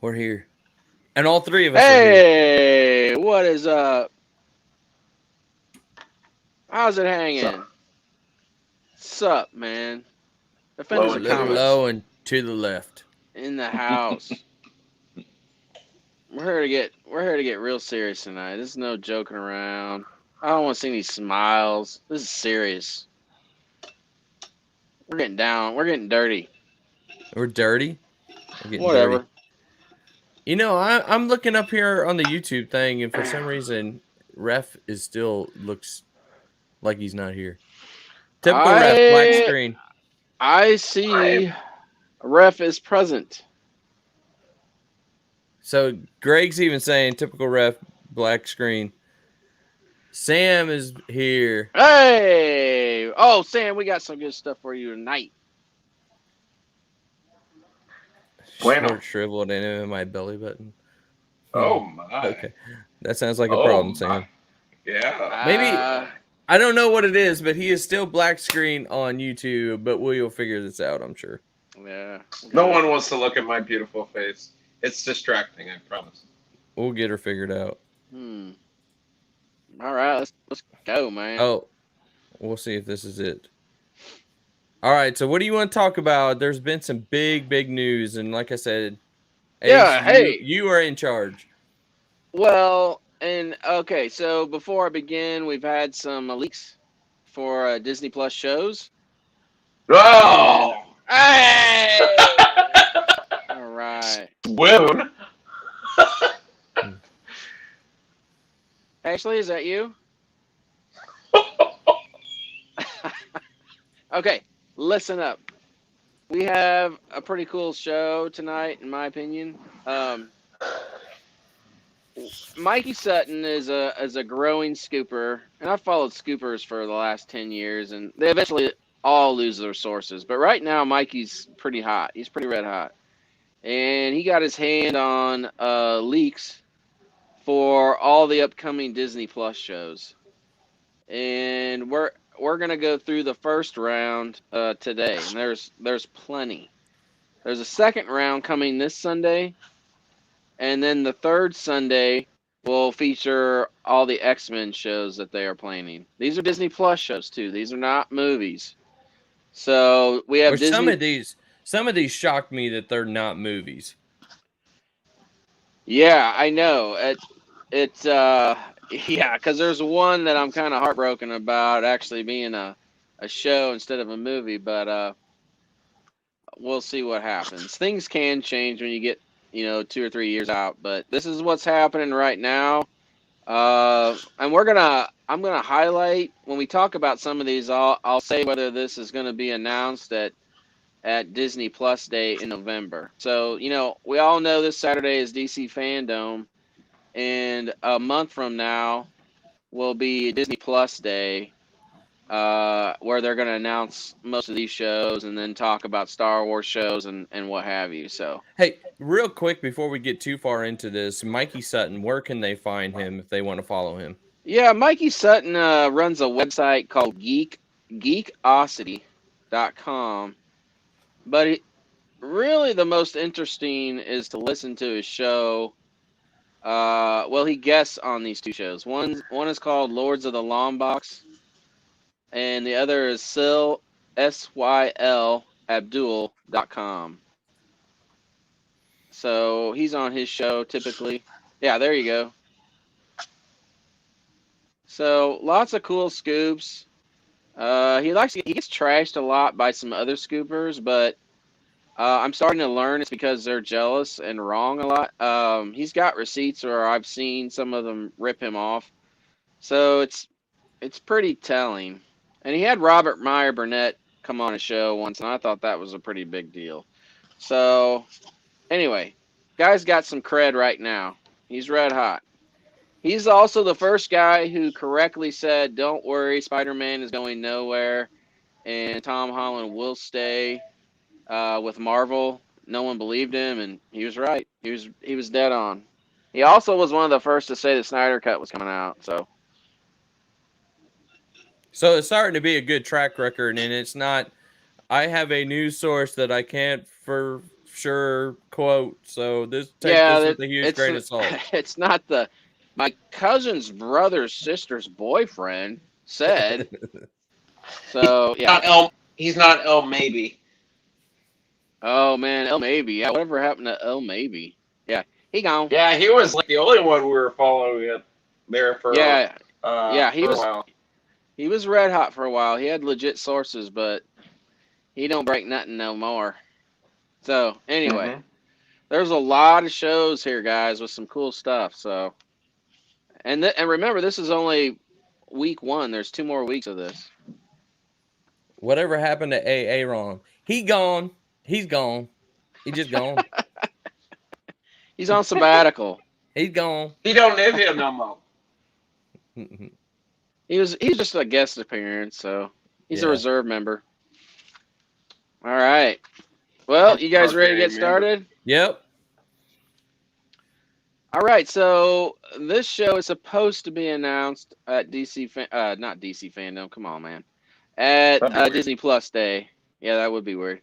We're here. And all three of us are here. Hey, what is up? How's it hanging? Sup, man? A Defenders Low of and little to it. Comics low and to the left. in the house. We're here to get real serious tonight. This is no joking around. I don't want to see any smiles. This is serious. We're getting down. We're getting dirty. We're dirty. We're getting dirty. Whatever. You know, I'm looking up here on the YouTube thing, and for some reason, Ref is still looks like he's not here. Typical Ref, black I screen. I see. Ref is present. So Greg's even saying typical Ref, black screen. Sam is here. Hey! Oh, Sam, we got some good stuff for you tonight. Bueno. Short, shriveled, and in my belly button. Oh my. Okay, that sounds like a Oh, problem, my. Sam. Yeah. Maybe I don't know what it is, but he is still black screen on YouTube. But we will figure this out, I'm sure. Yeah. No one wants to look at my beautiful face. It's distracting, I promise. We'll get her figured out. All right, let's go, man. Oh, we'll see if this is it. All right, so what do you want to talk about? There's been some big news, and like I said, Yeah, hey. you are in charge. Well, and okay, so before I begin, we've had some leaks for Disney Plus shows. Oh! Hey! All right. Swoon. Ashley, is that you? Okay, listen up. We have a pretty cool show tonight, in my opinion. Mikey Sutton is a growing scooper, and I've followed scoopers for the last 10 years, and they eventually all lose their sources. But right now, Mikey's pretty hot. He's pretty red hot. And he got his hand on leaks for all the upcoming Disney Plus shows. And we're gonna go through the first round today, and there's plenty. There's a second round coming this Sunday, and then the third Sunday will feature all the X-Men shows that they are planning. These are Disney Plus shows too. These are not movies. So we have Which Disney. some of these shocked me that they're not movies. Yeah, I know. It's yeah, because there's one that I'm kind of heartbroken about actually being a show instead of a movie, but we'll see what happens. Things can change when you get 2 or 3 years out, but this is what's happening right now. And I'm gonna highlight when we talk about some of these. I'll say whether this is gonna be announced at Disney Plus Day in November. So we all know this Saturday is DC Fandom, and a month from now will be Disney Plus Day, where they're going to announce most of these shows and then talk about Star Wars shows and what have you. So, Hey, real quick before we get too far into this, Mikey Sutton, where can they find him if they want to follow him? yeah, Mikey Sutton runs a website called geekosity.com. But really the most interesting is to listen to his show. Well, he guests on these two shows. One is called Lords of the Long Box, and the other is Syl, SYL Abdul.com. So he's on his show typically. Yeah, there you go. So lots of cool scoops. He gets trashed a lot by some other scoopers, but I'm starting to learn it's because they're jealous and wrong a lot. He's got receipts where I've seen some of them rip him off. So it's pretty telling. And he had Robert Meyer Burnett come on a show once, and I thought that was a pretty big deal. So anyway, guy's got some cred right now. He's red hot. He's also the first guy who correctly said, "Don't worry, Spider-Man is going nowhere, and Tom Holland will stay with Marvel." No one believed him, and he was right. He was dead on. He also was one of the first to say the Snyder Cut was coming out. So it's starting to be a good track record, and it's not. I have a news source that I can't for sure quote. So take Yeah, this with a huge it's grain of salt. it's not my cousin's brother's sister's boyfriend said. So yeah. Not L. He's not L. Maybe. Oh man, El Maybe. Yeah, whatever happened to El Maybe? Yeah, he gone. Yeah, he was like the only one we were following it there Yeah, yeah, for a while. he was red hot for a while. He had legit sources, but he don't break nothing no more. So anyway, Mm-hmm. there's a lot of shows here, guys, with some cool stuff. So and remember, this is only week 1. There's 2 more weeks of this. Whatever happened to Aaron? He gone. He's gone. He just gone. He's on sabbatical. He's gone. He don't live here no more. He's just a guest appearance, so he's a Yeah. reserve member. All right. Well, you guys ready to get started? Yep. All right. So this show is supposed to be announced at not DC Fandom. Come on, man. At Disney Plus Day. Yeah, that would be weird.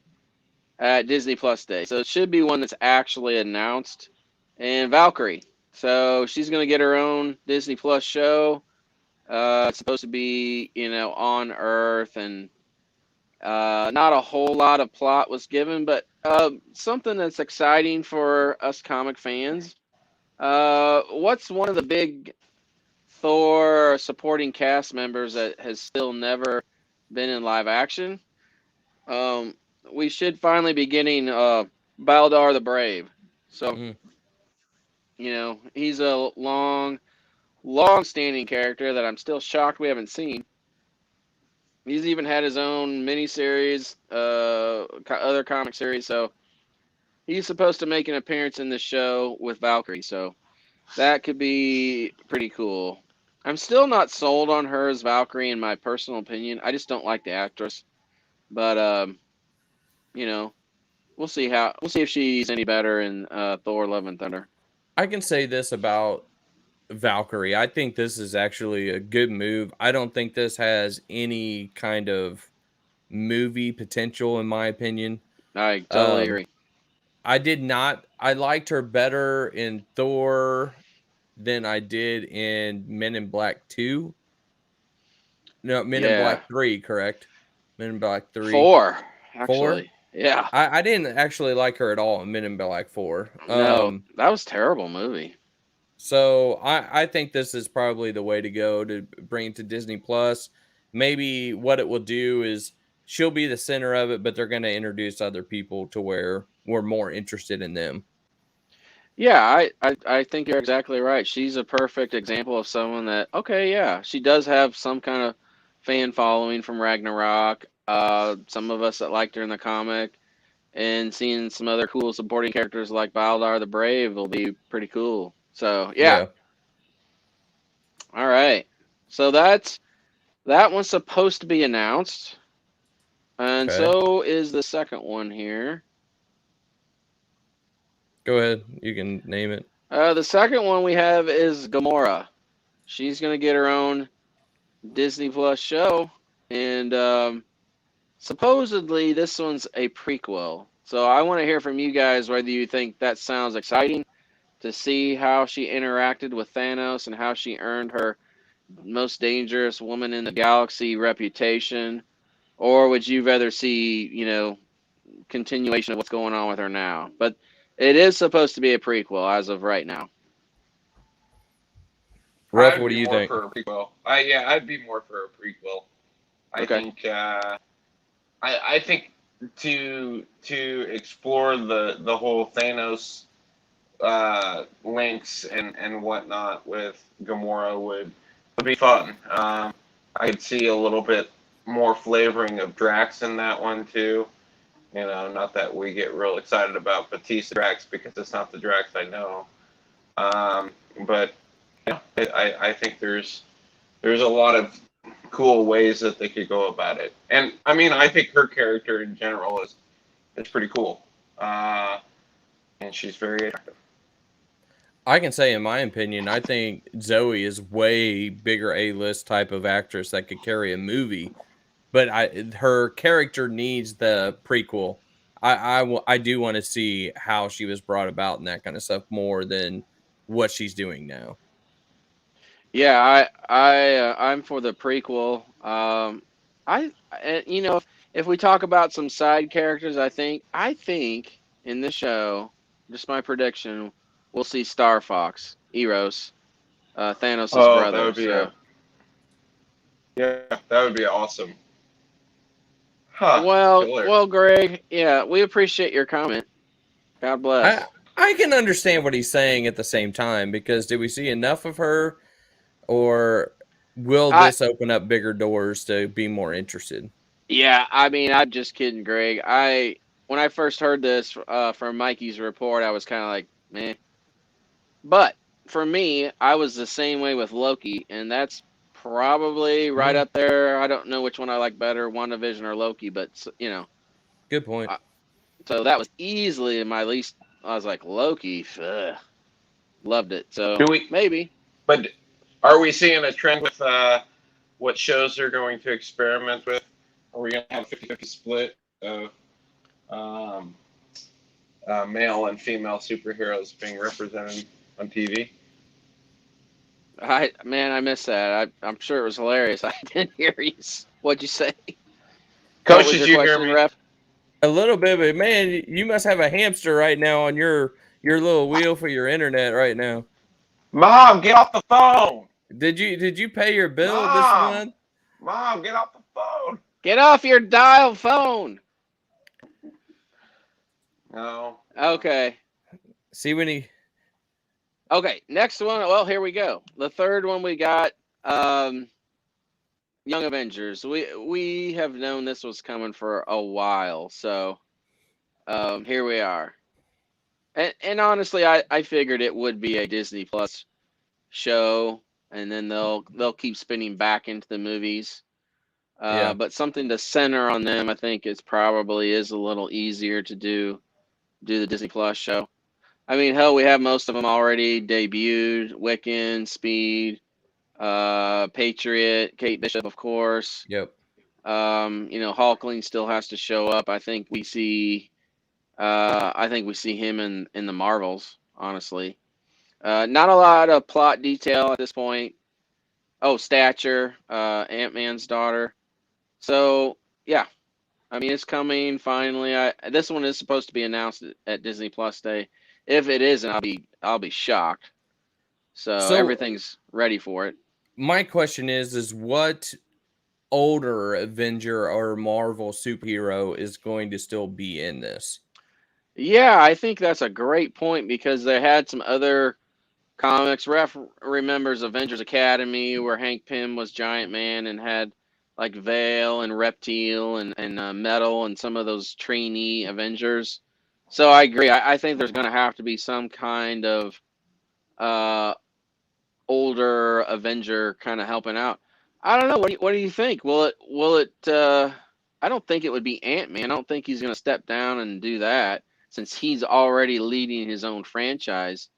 At Disney Plus Day. So it should be one that's actually announced. And Valkyrie. So she's going to get her own Disney Plus show. It's supposed to be, on Earth, and not a whole lot of plot was given, but something that's exciting for us comic fans. What's one of the big Thor supporting cast members that has still never been in live action? We should finally be getting Baldar the Brave. So, he's a long-standing character that I'm still shocked we haven't seen. He's even had his own miniseries, other comic series, so he's supposed to make an appearance in this show with Valkyrie, so that could be pretty cool. I'm still not sold on her as Valkyrie, in my personal opinion. I just don't like the actress, but we'll see if she's any better in Thor: Love and Thunder. I can say this about Valkyrie. I think this is actually a good move. I don't think this has any kind of movie potential, in my opinion. I totally agree. I liked her better in Thor than I did in Men in Black 2. No, Men in Black 3, correct? Men in Black 3. 4, actually. 4? Yeah. I didn't actually like her at all in Men in Black 4. No, that was a terrible movie. So I think this is probably the way to go to bring it to Disney Plus. Maybe what it will do is she'll be the center of it, but they're going to introduce other people to where we're more interested in them. Yeah, I think you're exactly right. She's a perfect example of someone that, okay, yeah, she does have some kind of fan following from Ragnarok. Some of us that liked her in the comic, and seeing some other cool supporting characters like Baldar the Brave will be pretty cool. So, yeah. All right. So that one's supposed to be announced. And so is the second one here. Go ahead. You can name it. The second one we have is Gamora. She's going to get her own Disney Plus show. And supposedly this one's a prequel. So I want to hear from you guys whether you think that sounds exciting, to see how she interacted with Thanos and how she earned her most dangerous woman in the galaxy reputation, or would you rather see, continuation of what's going on with her now? But it is supposed to be a prequel as of right now. Ref, what do you think? For a prequel. I'd be more for a prequel. I think to explore the whole Thanos links and whatnot with Gamora would be fun. I could see a little bit more flavoring of Drax in that one too. Not that we get real excited about Batista Drax because it's not the Drax I know. But I think there's a lot of cool ways that they could go about it. And I mean, I think her character in general is pretty cool. And she's very attractive. I can say, in my opinion, I think Zoe is way bigger A-list type of actress that could carry a movie. But her character needs the prequel I do want to see how she was brought about and that kind of stuff more than what she's doing now. Yeah, I'm for the prequel. You know, if we talk about some side characters, I think in the show, just my prediction, we'll see Star Fox, Eros, Thanos' Oh, that brother. would be a So, yeah, that would be awesome. Huh, killer. well, Greg, yeah, we appreciate your comment. God I bless. I can understand what he's saying at the same time because did we see enough of her, or will I this open up bigger doors to be more interested? Yeah, I mean, I'm just kidding, Greg. When I first heard this from Mikey's report, I was kind of like, meh. But for me, I was the same way with Loki, and that's probably right Mm, up there. I don't know which one I like better, WandaVision or Loki, but good point. I, so that was easily my least. I was like Loki, ugh, loved it. Do So we? maybe. But are we seeing a trend with what shows they're going to experiment with? Are we going to have a 50-50 split of um, male and female superheroes being represented on TV? I missed that. I'm sure it was hilarious. I didn't hear you. What'd you say? What Coach, was did your you hear question, me? Ref? A little bit, but man, you must have a hamster right now on your little wheel for your internet right now. Mom, get off the phone! Did you pay your bill this Mom! month? Mom, get off the phone! Get off your dial phone. No, no. Okay. See when he Okay. Next one. Well, here we go. The third one we got. Young Avengers. We have known this was coming for a while, so here we are. And honestly, I figured it would be a Disney Plus show, and then they'll keep spinning back into the movies. yeah. But something to center on them, I think, is a little easier to do the Disney Plus show. I mean, hell, we have most of them already debuted. Wiccan, Speed, Patriot, Kate Bishop, of course. Yep. Hulkling still has to show up. I think we see him in the Marvels, honestly. Not a lot of plot detail at this point. Oh, Stature, Ant-Man's daughter. So, yeah. I mean, it's coming finally. This one is supposed to be announced at Disney Plus Day. If it isn't, I'll be shocked. So So everything's ready for it. my question is what older Avenger or Marvel superhero is going to still be in this? Yeah, I think that's a great point because they had some other comics. Ref remembers Avengers Academy where Hank Pym was Giant Man and had like Veil and Reptile and Metal and some of those trainee Avengers. So I agree. I think there's going to have to be some kind of uh, older Avenger kind of helping out. I don't know. What do you think? Will it? I don't think it would be Ant-Man. I don't think he's going to step down and do that since he's already leading his own franchise.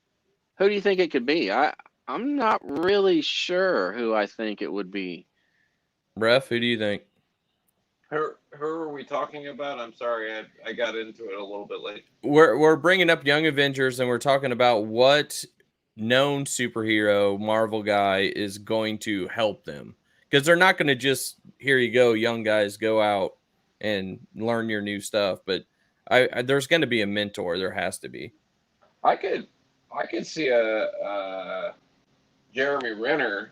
Who do you think it could be? I'm not really sure who I think it would be. Ref, who do you think? Who are we talking about? I'm sorry, I got into it a little bit late. We're bringing up Young Avengers and we're talking about what known superhero Marvel guy is going to help them because they're not going to just here you go, young guys, go out and learn your new stuff. But there's going to be a mentor. There has to be. I could see a Jeremy Renner,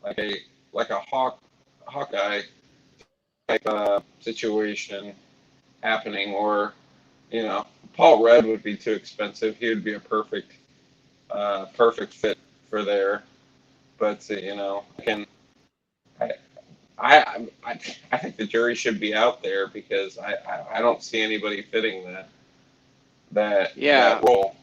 like a Hawkeye type situation happening, or Paul Rudd would be too expensive. He would be a perfect fit for there. But again, I I think the jury should be out there because I don't see anybody fitting that Yeah, role.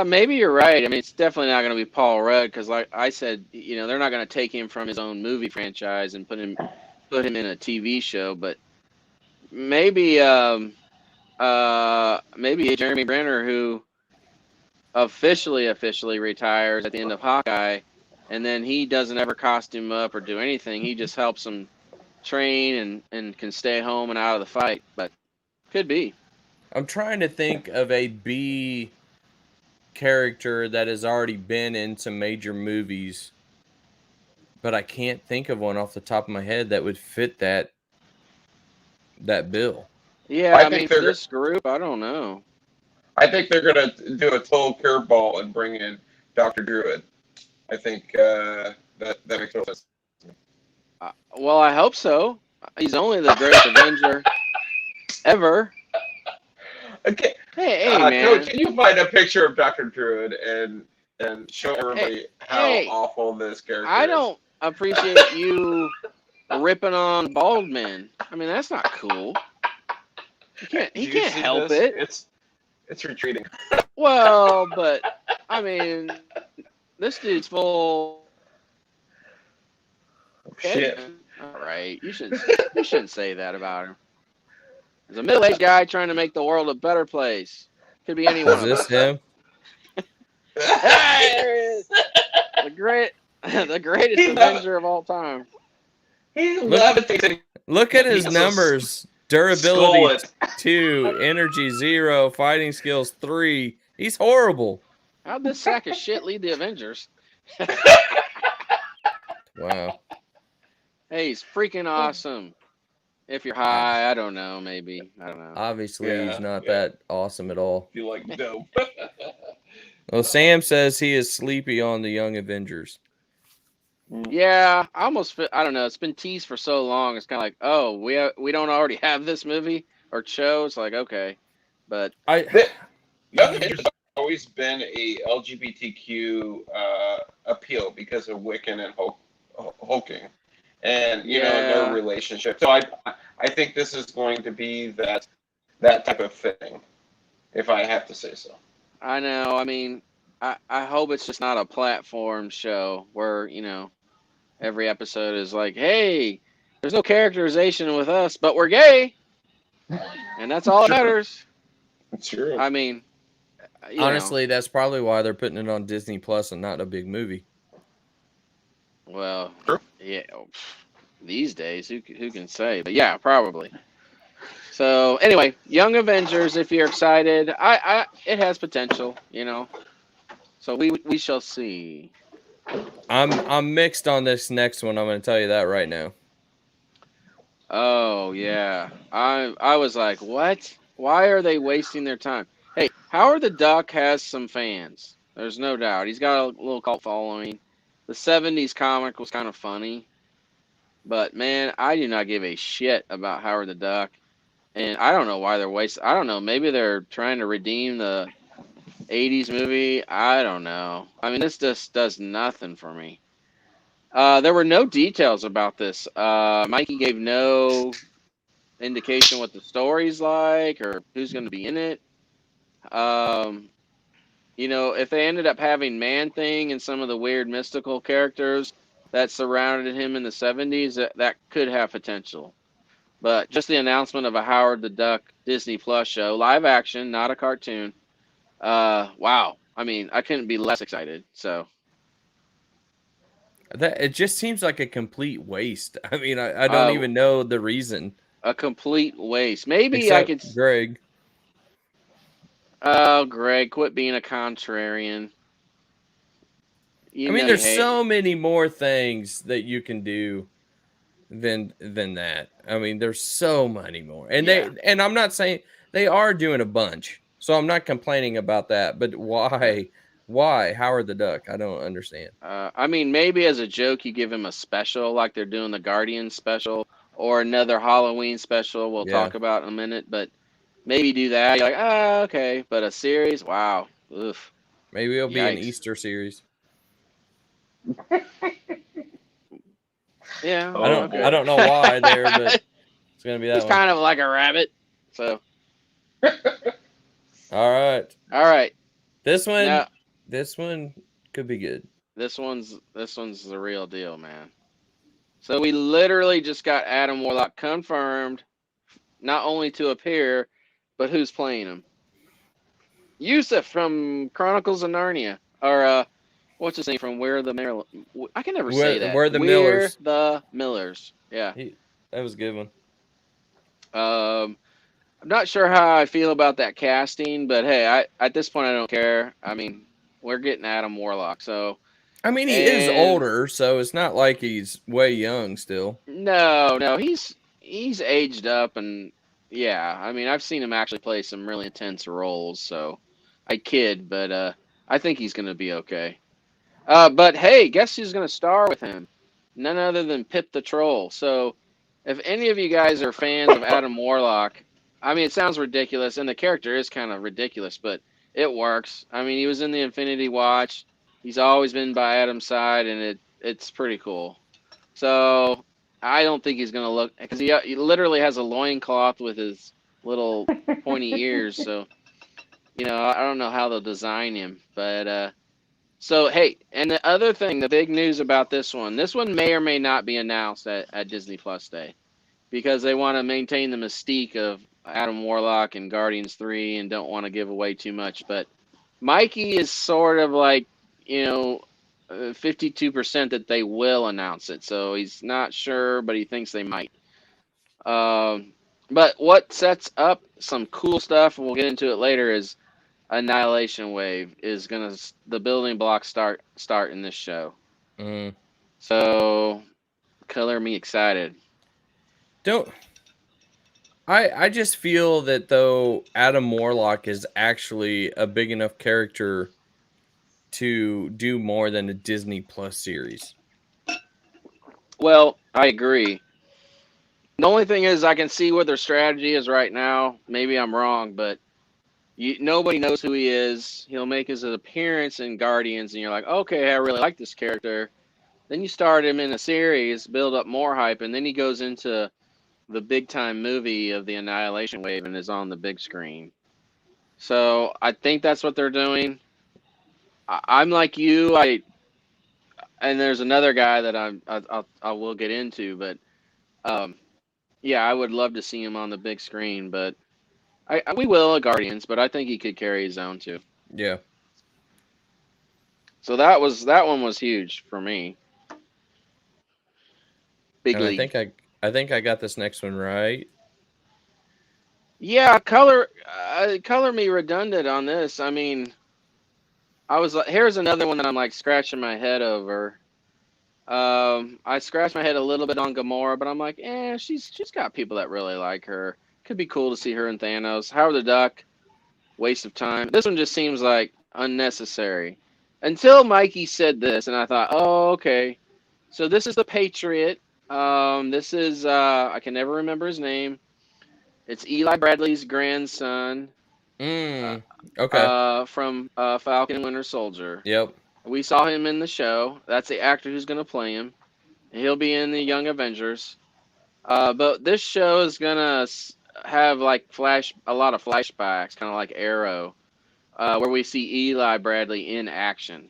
maybe you're right. I mean, it's definitely not going to be Paul Rudd because, like I said, they're not going to take him from his own movie franchise and put him in a TV show. But maybe maybe a Jeremy Renner who officially retires at the end of Hawkeye, and then he doesn't ever costume up or do anything. He just helps him train and can stay home and out of the fight, but could be. I'm trying to think of a B character that has already been in some major movies, but I can't think of one off the top of my head that would fit that bill. Yeah, I mean, for this group, I don't know. I think they're gonna do a total curveball and bring in Dr. Druid. I think that makes total sense. Well, I hope so. He's only the greatest Avenger ever. Okay. Hey, man. Coach, can you find a picture of Dr. Druid and show everybody how awful this character is? I don't appreciate you ripping on bald men. I mean, that's not cool. He can't help it. It's retreating. Well, but I mean, this dude's full. Shit. All right, you shouldn't say that about him. He's a middle-aged guy trying to make the world a better place. Could be any one of us. Is this him? Hey, there he is. The greatest Avenger of all time. He's levitating. Look at his numbers. Durability 2, energy 0, fighting skills 3. He's horrible. How'd this sack of shit lead the Avengers? Wow. Hey, he's freaking awesome. If you're high, I don't know, maybe. I don't know. Obviously, he's not that awesome at all. You like dope. Well, Sam says he is sleepy on the Young Avengers. Yeah, I almost feel, I don't know. It's been teased for so long. It's kind of like, oh, we don't already have this movie or show. It's like, okay, but Young Avengers has always been a LGBTQ appeal because of Wiccan and Hulking, and you know their relationship. So I think this is going to be that type of thing, if I have to say so. I know. I mean, I hope it's just not a platform show where every episode is like, hey, there's no characterization with us, but we're gay, and that's all that matters. It's true. I mean, honestly, that's probably why they're putting it on Disney Plus and not a big movie. Well, yeah, these days, who can say? But yeah, probably. So anyway, Young Avengers, if you're excited, it has potential, So we shall see. I'm mixed on this next one. I'm going to tell you that right now. Oh yeah, I was like, what? Why are they wasting their time? Hey, Howard the Duck has some fans. There's no doubt. He's got a little cult following. The 70s comic was kind of funny, but man, I do not give a shit about Howard the Duck, and I don't know why they're wasting. I don't know. Maybe they're trying to redeem the 80s movie. I don't know. I mean, this just does nothing for me. There were no details about this. Mikey gave no indication what the story's like or who's going to be in it. If they ended up having Man-Thing and some of the weird mystical characters that surrounded him in the 70s, that could have potential. But just the announcement of a Howard the Duck Disney Plus show, live action, not a cartoon. Wow. I mean, I couldn't be less excited. So it just seems like a complete waste. I mean, I don't even know the reason. A complete waste. Maybe Except I could. Greg. Oh, Greg, quit being a contrarian. There's so many more things that you can do than that. I mean, there's so many more. And and I'm not saying they are doing a bunch. So I'm not complaining about that, but why Howard the Duck? I don't understand. Maybe as a joke, you give him a special, like they're doing the Guardian special or another Halloween special we'll talk about in a minute, but maybe do that. You're like, okay, but a series? Wow. Oof. Maybe it'll be an Easter series. Yeah. I don't know why there, but it's going to be that one. He's kind of like a rabbit, so. All right. This one could be good. This one's the real deal, man. So we literally just got Adam Warlock confirmed, not only to appear, but who's playing him? Yusuf from Chronicles of Narnia, or what's his name from Where the Millers? I can never say that. Where the Millers. The Millers. Yeah. That was a good one. I'm not sure how I feel about that casting, but hey, at this point I don't care. I mean, we're getting Adam Warlock, so I mean, he is and older, so it's not like he's way young still. no, he's aged up, and yeah, I mean I've seen him actually play some really intense roles, so I kid, but I think he's gonna be okay. But hey, guess who's gonna star with him? None other than Pip the Troll. So if any of you guys are fans of Adam Warlock, I mean it sounds ridiculous, and the character is kind of ridiculous, but it works. I mean he was in the Infinity Watch. He's always been by Adam's side, and it's pretty cool. So I don't think he's gonna look because he literally has a loincloth with his little pointy ears. So I don't know how they'll design him, but so hey, and the other thing, the big news about this one may or may not be announced at Disney Plus Day because they want to maintain the mystique of Adam Warlock and Guardians 3 and don't want to give away too much. But Mikey is sort of like, 52% that they will announce it. So he's not sure, but he thinks they might. But what sets up some cool stuff, and we'll get into it later, is Annihilation Wave is the building blocks start in this show. Mm. So color me excited. Don't I just feel that though Adam Warlock is actually a big enough character to do more than a Disney Plus series. Well, I agree. The only thing is I can see what their strategy is right now. Maybe I'm wrong, but nobody knows who he is. He'll make his appearance in Guardians, and you're like, okay, I really like this character. Then you start him in a series, build up more hype, and then he goes into the big time movie of the Annihilation Wave and is on the big screen. So I think that's what they're doing. I'm like you. And there's another guy that I will get into, but yeah, I would love to see him on the big screen, but we will at Guardians, but I think he could carry his own too. Yeah. So that one was huge for me. Big And league. I think I got this next one right. Yeah, color me redundant on this. I mean, I was like, here's another one that I'm like scratching my head over. I scratched my head a little bit on Gamora, but I'm like, she's got people that really like her. Could be cool to see her and Thanos. Howard the Duck, waste of time. This one just seems like unnecessary. Until Mikey said this, and I thought, oh, okay. So this is the Patriot. This is I can never remember his name. It's Eli Bradley's grandson. Okay. From Falcon and Winter Soldier. Yep. We saw him in the show. That's the actor who's going to play him. He'll be in the Young Avengers. But this show is going to have like a lot of flashbacks, kind of like Arrow, where we see Eli Bradley in action.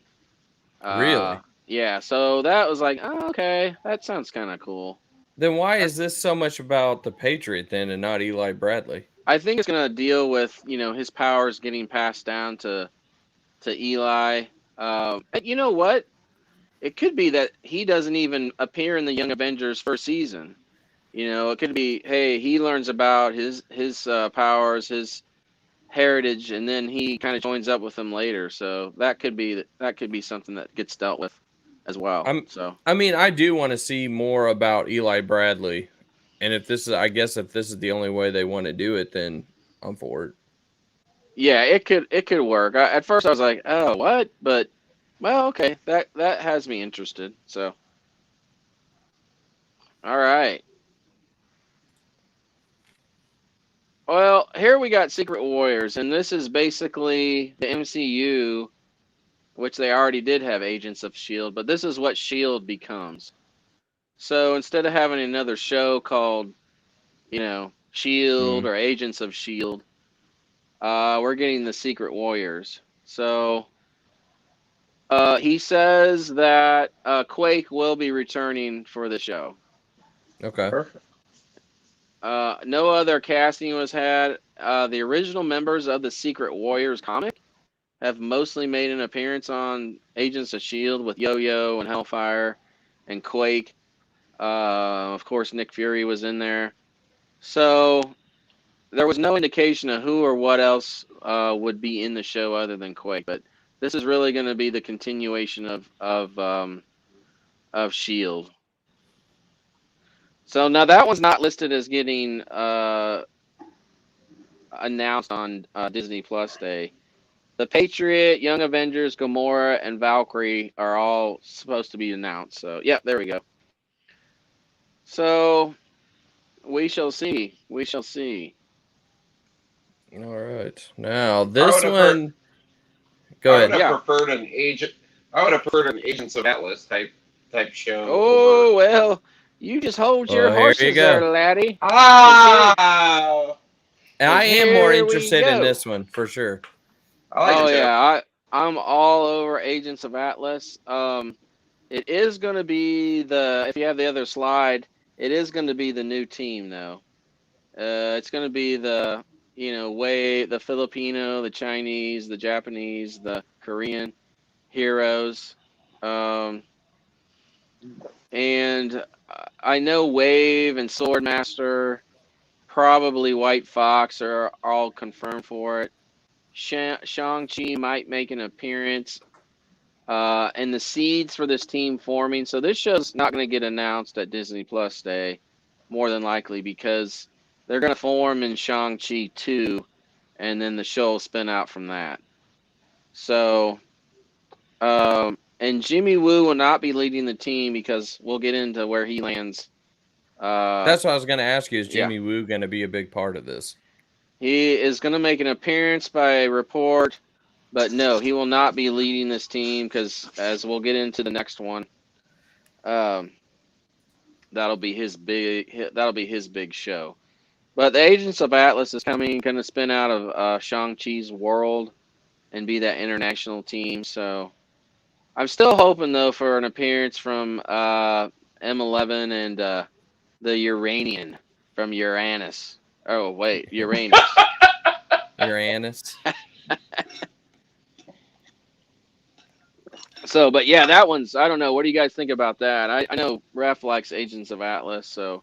Really? Yeah, so that was like, oh, okay, that sounds kind of cool. Then why is this so much about the Patriot then and not Eli Bradley? I think it's going to deal with, his powers getting passed down to Eli. And you know what? It could be that he doesn't even appear in the Young Avengers first season. It could be, hey, he learns about his powers, his heritage, and then he kind of joins up with them later. So that could be something that gets dealt with as well. I mean, I do want to see more about Eli Bradley, and if this is the only way they want to do it, then I'm for it. Yeah, it could work. At first, I was like, oh, what? But well, okay, that has me interested. So, all right. Well, here we got Secret Warriors, and this is basically the MCU, which they already did have Agents of S.H.I.E.L.D., but this is what S.H.I.E.L.D. becomes. So instead of having another show called, S.H.I.E.L.D. or Agents of S.H.I.E.L.D., we're getting the Secret Warriors. So he says that Quake will be returning for the show. Okay. Perfect. No other casting was had. The original members of the Secret Warriors comic have mostly made an appearance on Agents of S.H.I.E.L.D. with Yo-Yo and Hellfire and Quake. Of course, Nick Fury was in there. So there was no indication of who or what else would be in the show other than Quake. But this is really going to be the continuation of Shield. So now that one's not listed as getting announced on Disney Plus Day. The Patriot, Young Avengers, Gamora, and Valkyrie are all supposed to be announced. So, yeah, there we go. So, we shall see. We shall see. All right. Now, I this would have one. Go I would ahead. have preferred an agent. I would have preferred an Agents of Atlas type show Oh, over. well, you just hold your Well, here you horses there, go. laddie. Ah, And I am more Here we interested in go. this one for sure. I like Oh, it too. yeah, I'm all over Agents of Atlas. It is going to be if you have the other slide, it is going to be the new team, though. It's going to be the Filipino, the Chinese, the Japanese, the Korean heroes. And I know Wave and Swordmaster, probably White Fox are all confirmed for it. Shang-Chi might make an appearance. And the seeds for this team forming. So this show's not going to get announced at Disney Plus Day, more than likely, because they're going to form in Shang-Chi 2, and then the show will spin out from that. So, and Jimmy Woo will not be leading the team because we'll get into where he lands. That's what I was going to ask you. Is Yeah. Jimmy Woo going to be a big part of this? He is going to make an appearance by report, but no, he will not be leading this team because, as we'll get into the next one, that'll be his big show. But the Agents of Atlas is going to spin out of Shang-Chi's world and be that international team. So I'm still hoping, though, for an appearance from M11 and the Uranian from Uranus. Oh, wait, Uranus. Uranus. So, but yeah, that one's, I don't know. What do you guys think about that? I know Ref likes Agents of Atlas, so.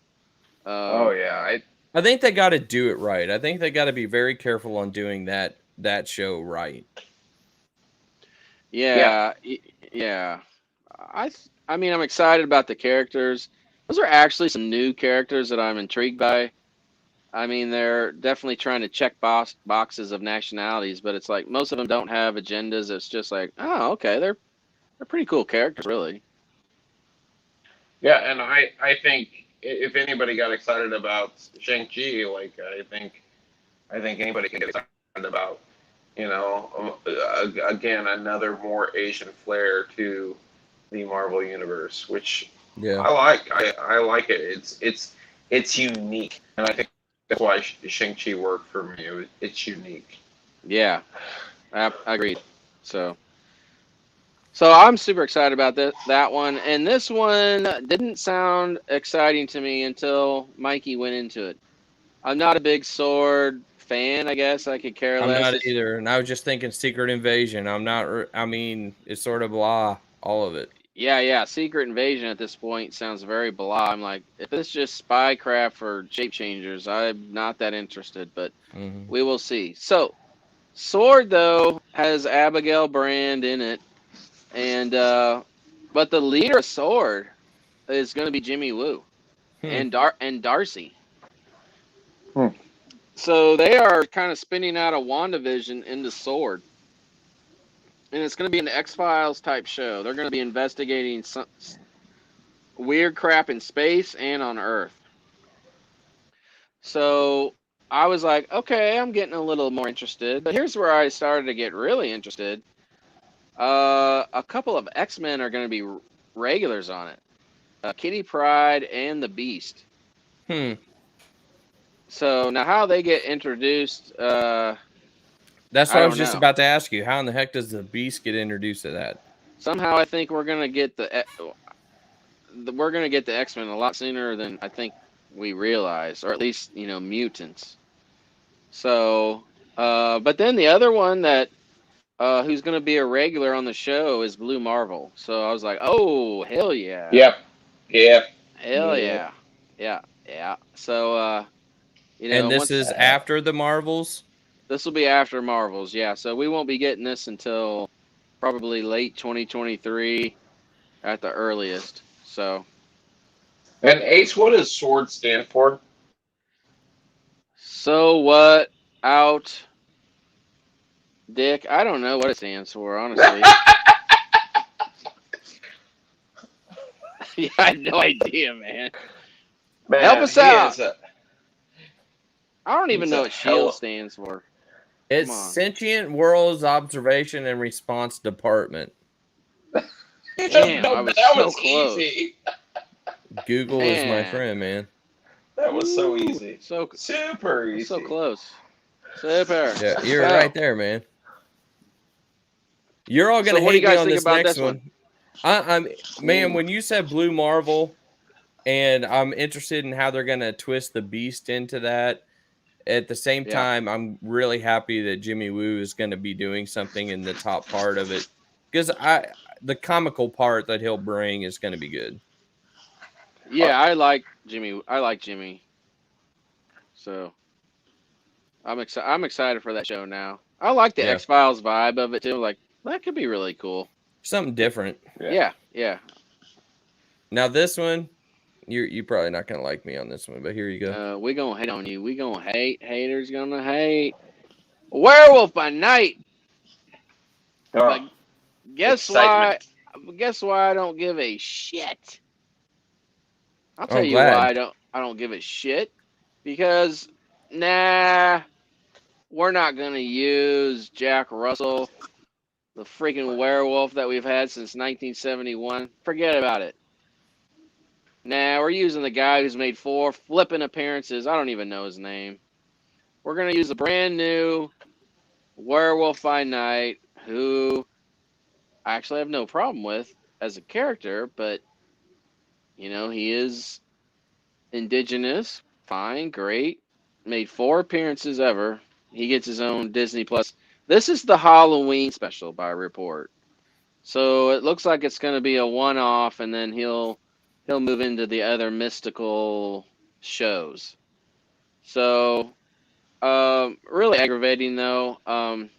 Oh yeah, I think they got to do it right. I think they got to be very careful on doing that show right. Yeah. I mean, I'm excited about the characters. Those are actually some new characters that I'm intrigued by. I mean, they're definitely trying to check boxes of nationalities, but it's like most of them don't have agendas. It's just like, oh, okay, they're pretty cool characters, really. yeah, and I think if anybody got excited about Shang-Chi, like I think anybody can get excited about, again, another more Asian flair to the Marvel universe, which Yeah. I like. I like it. It's unique, and I think that's why Shang-Chi worked for me. It's unique. Yeah, I agreed. So I'm super excited about that one. And this one didn't sound exciting to me until Mikey went into it. I'm not a big sword fan, I guess. I could care I'm less. not either. And I was just thinking Secret Invasion. I'm not, I mean, it's sort of blah, all of it. Yeah. Secret Invasion at this point sounds very blah. I'm like, if it's just spycraft or shape changers, I'm not that interested, but we will see. So, Sword, though, has Abigail Brand in it. And but the leader of Sword is going to be Jimmy Woo and Darcy. So they are kind of spinning out of WandaVision into Sword, and it's going to be an X-Files type show. They're going to be investigating some weird crap in space and on Earth. So I was like, okay, I'm getting a little more interested. But here's where I started to get really interested. A couple of X-Men are going to be regulars on it. Kitty Pryde and the Beast. So now how they get introduced, that's what I was just about to ask you. How in the heck does the Beast get introduced to that? Somehow I think we're going to get the X-Men a lot sooner than I think we realize, or at least, mutants. So, but then the other one that who's going to be a regular on the show is Blue Marvel. So I was like, oh, hell yeah. Yep. Hell Yeah. yeah. So And this once is after the Marvels. this will be after Marvels, yeah. So we won't be getting this until probably late 2023 at the earliest. So And Ace, what does SWORD stand for? what out, Dick? I don't know what it stands for, honestly. Yeah, I have no idea, man. Help Man, us out. I don't even he's know a what Shield hell stands for. It's Come on. Sentient Worlds Observation and Response Department. You should Damn, know I was that so was close. easy. Google is my Man. friend, man. That was so Ooh, easy. So Super easy. so close. Super. Yeah, you're So, right there, man. You're all So gonna what do you hate me guys on think this about next this one? I'm man, Ooh. when you said Blue Marvel, and I'm interested in how they're gonna twist the Beast into that. At the same Yeah. time, I'm really happy that Jimmy Woo is going to be doing something in the top part of it, because the comical part that he'll bring is going to be good. Yeah, I like Jimmy. So I'm excited for that show now. I like the Yeah, X-Files vibe of it too. Like that could be really cool. something different. Yeah. Now this one, you're probably not going to like me on this one, but here you go. We gonna hate on you. We gonna hate. Haters gonna hate. Werewolf by Night. But Oh, guess why? excitement. Guess why I don't give a shit. I'll Oh, tell I'm you why glad. I don't give a shit. Because nah, we're not gonna use Jack Russell, the freaking werewolf that we've had since 1971. Forget about it. Nah, we're using the guy who's made 4 flipping appearances. I don't even know his name. We're gonna use a brand new Werewolf by Night, who I actually have no problem with as a character, but he is indigenous. Fine, great. Made 4 appearances ever. He gets his own Disney Plus. This is the Halloween special by report. So it looks like it's going to be a one-off, and then he'll move into the other mystical shows. So really aggravating though.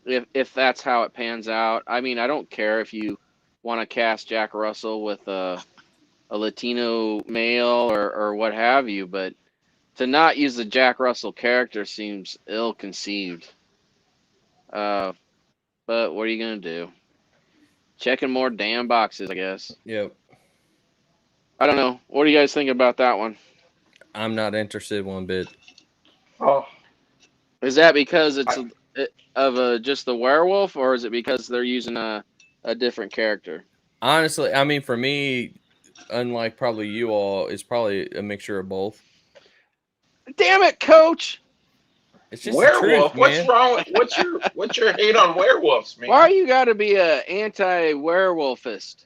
If that's how it pans out, I mean, I don't care if you want to cast Jack Russell with a Latino male or what have you, but to not use the Jack Russell character seems ill-conceived. But what are you gonna do? Checking more damn boxes, I guess. Yep. I don't know. What do you guys think about that one? I'm not interested one bit. Oh, Is that because it's I, just the werewolf, or is it because they're using a different character? Honestly, I mean, for me, unlike probably you all, it's probably a mixture of both. Damn it, Coach! It's just the truth, werewolf. What's man. wrong? What's your hate on werewolves, man? Why you got to be a anti-werewolfist?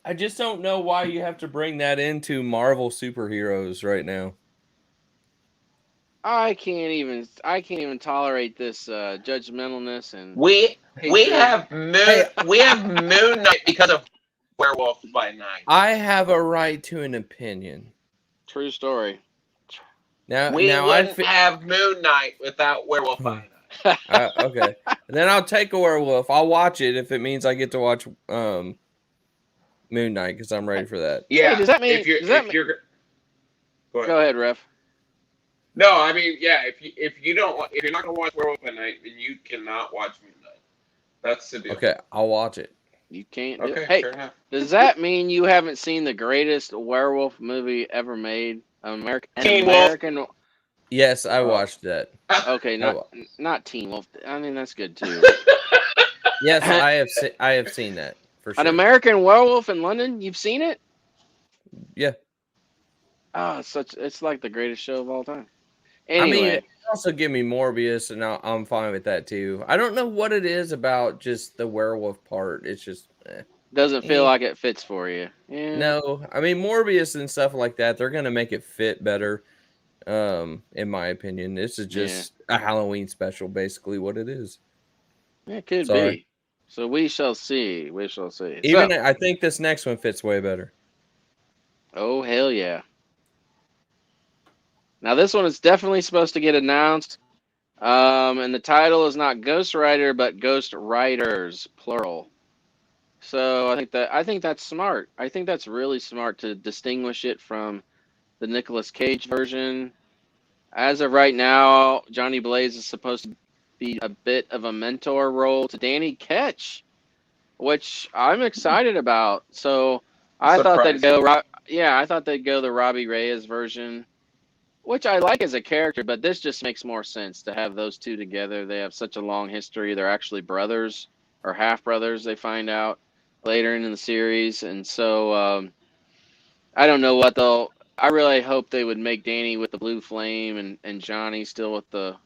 I just don't know why you have to bring that into Marvel superheroes right now. I can't even tolerate this judgmentalness and We hatred. have Moon Knight because of Werewolf by Night. I have a right to an opinion. True story. Now wouldn't have Moon Knight without Werewolf by Night. Okay. Then I'll take a werewolf. I'll watch it if it means I get to watch Moon Knight, because I'm ready for that. Yeah. Hey, does that mean? Go ahead, Ref. No, I mean, yeah. If you're not gonna watch Werewolf by Night, then you cannot watch Moon Knight. That's the deal. Okay, I'll watch it. You can't do Okay, it. Hey, fair enough. does that mean you haven't seen the greatest werewolf movie ever made? Teen Wolf. Yes, I watched that. Okay, not Teen Wolf. I mean, that's good too. Yes, I have seen that for sure. An American Werewolf in London. You've seen it? Yeah. Oh, it's like the greatest show of all time. Anyway. Anyway, I mean, also give me Morbius, and I'm fine with that too. I don't know what it is about just the werewolf part. It's just doesn't feel like it fits for you. Yeah. No, I mean Morbius and stuff like that. They're gonna make it fit better. In my opinion, this is just a Halloween special, basically what it is. It could be. So we shall see. Even I think this next one fits way better. Oh, hell yeah. Now, this one is definitely supposed to get announced. And the title is not Ghost Rider, but Ghost Riders, plural. So I think that's smart. I think that's really smart to distinguish it from the Nicolas Cage version. As of right now, Johnny Blaze is supposed to be a bit of a mentor role to Danny Ketch, which I'm excited about. So I thought they'd Surprising. go, yeah, I thought they'd go the Robbie Reyes version, which I like as a character, but this just makes more sense to have those two together. They have such a long history. They're actually brothers or half brothers, they find out later in the series. And so I don't know what they'll. I really hope they would make Danny with the blue flame and Johnny still with the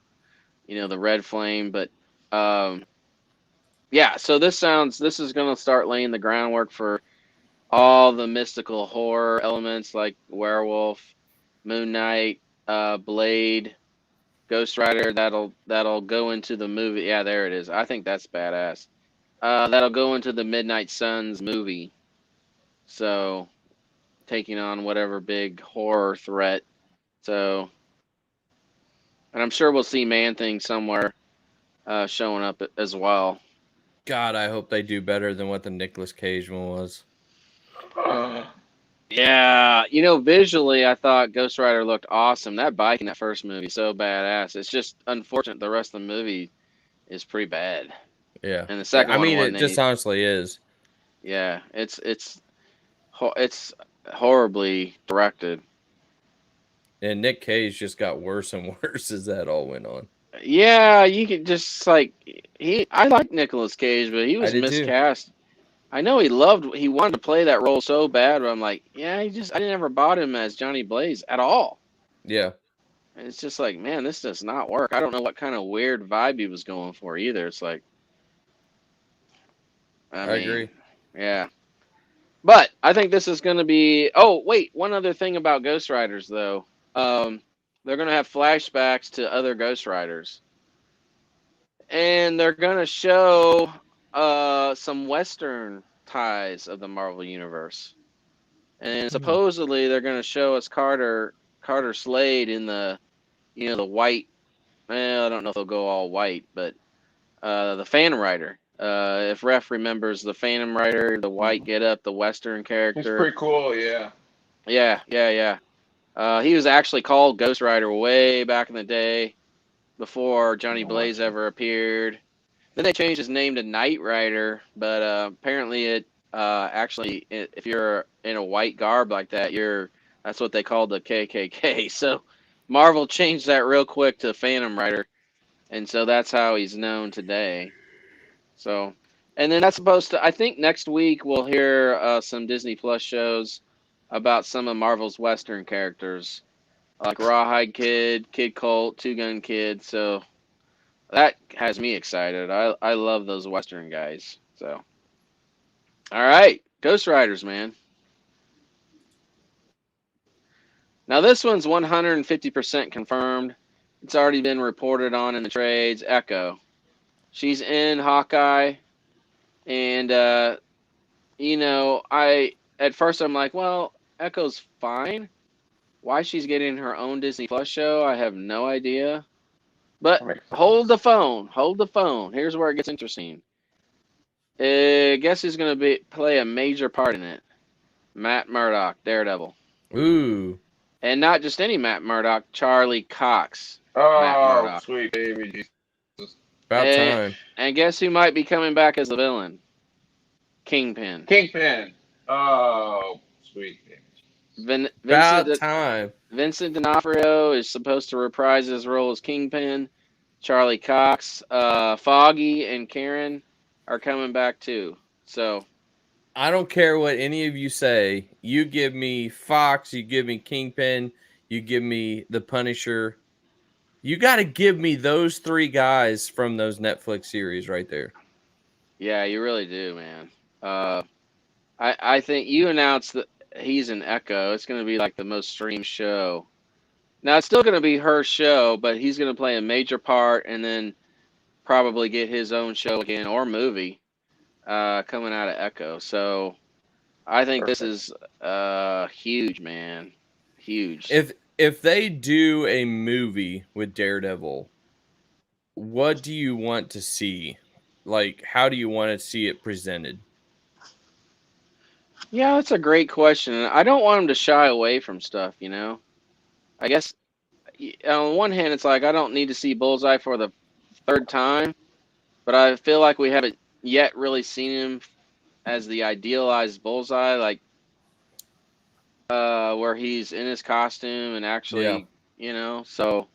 the red flame. But um, yeah, so this is going to start laying the groundwork for all the mystical horror elements like Werewolf, Moon Knight, Blade, Ghost Rider. That'll go into the movie. Yeah, there it is. I think that's badass. That'll go into the Midnight Suns movie. So taking on whatever big horror threat. So, and I'm sure we'll see Man Thing somewhere showing up as well. God, I hope they do better than what the Nicolas Cage one was. Yeah, visually, I thought Ghost Rider looked awesome. That bike in that first movie, so badass. It's just unfortunate the rest of the movie is pretty bad. Yeah. And the second I one mean, it wasn't just any. honestly is. Yeah, it's horribly directed. And Nick Cage just got worse and worse as that all went on. Yeah, you could just like I like Nicolas Cage, but he I was did too. miscast. I know he wanted to play that role so bad, but I'm like, yeah, I never bought him as Johnny Blaze at all. Yeah. And it's just like, man, this does not work. I don't know what kind of weird vibe he was going for either. It's like, I I mean, agree. yeah. But I think this is going to be. Oh, wait, one other thing about Ghost Riders though. They're going to have flashbacks to other Ghost Riders, and they're going to show some Western ties of the Marvel universe. And supposedly they're going to show us Carter Slade in the white. Well, I don't know if they'll go all white, but the Phantom Rider. If Ref remembers the Phantom Rider, the white getup, the Western He's character. pretty cool, yeah. Yeah, yeah, yeah. He was actually called Ghost Rider way back in the day, before Johnny Blaze ever appeared. Then they changed his name to Knight Rider, but apparently if you're in a white garb like that, that's what they called the KKK. So Marvel changed that real quick to Phantom Rider, and so that's how he's known today. So, and then that's supposed to. I think next week we'll hear some Disney Plus shows about some of Marvel's Western characters, like Rawhide Kid, Kid Colt, Two Gun Kid. So that has me excited. I love those Western guys. So, all right, Ghost Riders, man. Now this one's 150% confirmed. It's already been reported on in the trades. Echo, she's in Hawkeye, and I at first I'm like, well, Echo's fine. Why she's getting her own Disney Plus show, I have no idea. But hold the phone. Hold the phone. Here's where it gets interesting. Guess who's going to play a major part in it? Matt Murdock, Daredevil. Ooh. And not just any Matt Murdock, Charlie Cox. Matt Oh, Murdock. sweet baby Jesus. About time. And guess who might be coming back as the villain? Kingpin. Kingpin. Oh, sweet baby. About time. Vincent D'Onofrio is supposed to reprise his role as Kingpin. Charlie Cox, Foggy, and Karen are coming back too. So I don't care what any of you say. You give me Fox, you give me Kingpin, you give me the Punisher. You got to give me those three guys from those Netflix series right there. yeah, you really do, man. I think you announced that he's in Echo. It's going to be like the most streamed show. Now it's still going to be her show, but he's going to play a major part and then probably get his own show again or movie coming out of Echo. So I think this Perfect. is huge, man. Huge. If they do a movie with Daredevil, what do you want to see? Like, how do you want to see it presented? Yeah, that's a great question. I don't want them to shy away from stuff, you know. I guess on one hand, it's like I don't need to see Bullseye for the third time, but I feel like we haven't yet really seen him as the idealized Bullseye, like where he's in his costume and Yeah. actually, you know. So